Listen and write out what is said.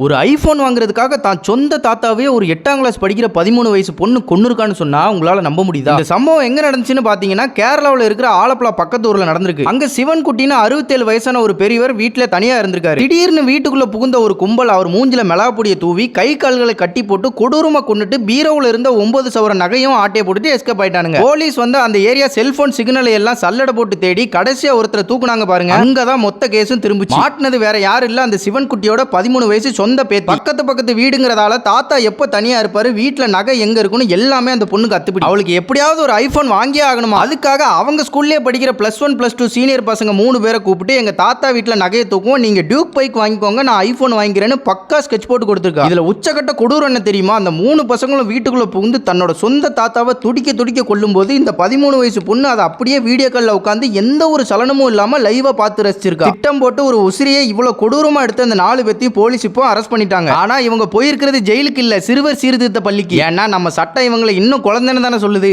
ஒரு ஐபோன் வாங்குறதுக்காக தான் சொந்த தாத்தாவே ஒரு 8ஆம் கிளாஸ் படிக்கிற 13 வயசு பொண்ணு கொன்னுருக்கான்னு சொன்னா உங்களால நம்ப முடியுதா? இந்த சம்பவம் எங்க நடந்துச்சுன்னு பாத்தீங்கன்னா கேரளாவில் இருக்கிற ஆலப்புழா பக்கத்து ஊர்ல நடந்திருக்கு. அங்க சிவன் குட்டின்னு 67 வயசான ஒரு பெரியவர் வீட்டுல தனியா இருந்திருக்காரு. திடீர்னு வீட்டுக்குள்ள புகுந்த ஒரு கும்பல் அவர் மூஞ்சில மிளகாப்பொடியை தூவி கை கால்களை கட்டி போட்டு கொடூரமா கொண்டுட்டு பீரோவில் இருந்த 9 சவர நகையும் ஆட்டையை போட்டுட்டு எஸ்கேப் ஆயிட்டானுங்க. போலீஸ் வந்து அந்த ஏரியா செல்போன் சிக்னலை எல்லாம் சல்லடை போட்டு தேடி கடைசியா ஒருத்தரை தூக்குனாங்க பாருங்க. அங்கதான் மொத்த கேஸும் திரும்பிச்சு. மாட்டினது வேற யாரும் இல்ல, அந்த சிவன் குட்டியோட 13 வயசு சொந்த பேத்தி. பக்கத்து வீடுங்கிறதால தாத்தா எப்ப தனியா இருப்பாரு, வீட்டுல நகை எங்க இருக்குன்னு எல்லாமே அந்த பொண்ணுக்கு அத்துப்பிடி. அவளுக்கு எப்படியாவது ஒரு ஐபோன் வாங்கியே ஆகணுமா. அதுக்காக அவங்க ஸ்கூல்லே படிக்கிற +1 +2 சீனியர் பசங்க 3 பேரை கூப்பிட்டு எங்க தாத்தா வீட்டுல நகையை தூக்குவோம், நீங்க டியூக் பைக் வாங்கிக்கோங்க, நான் ஐபோன் வாங்கிக்கிறேன்னு பக்கா ஸ்கெட்ச் போட்டு கொடுத்துருக்கா. இதுல உச்சக்கட்ட கொடூரம் என்ன தெரியுமா? அந்த 3 பசங்களும் வீட்டுக்குள்ள புகுந்து தன்னோட சொந்த தாத்தாவை துடிக்க கொல்லும் போது இந்த 13 வயசு பொண்ணு அதை அப்படியே வீடியோ கால்ல உட்காந்து எந்த ஒரு சலனமும் இல்லாம லைவா பார்த்து ரசிச்சிருக்கா. திட்டம் போட்டு ஒரு உசிரியை இவ்வளவு கொடூரமா எடுத்து அந்த 4 பேத்தையும் போலீஸ் இப்போ அரெஸ்ட் பண்ணிட்டாங்க. ஆனா இவங்க போயிருக்கிறது ஜெயிலுக்கு இல்ல, சிறுவர் சீர்திருத்த பள்ளிக்கு. ஏன்னா நம்ம சட்டம் இவங்களை இன்னும் குழந்தைன்னு தானே சொல்லுது.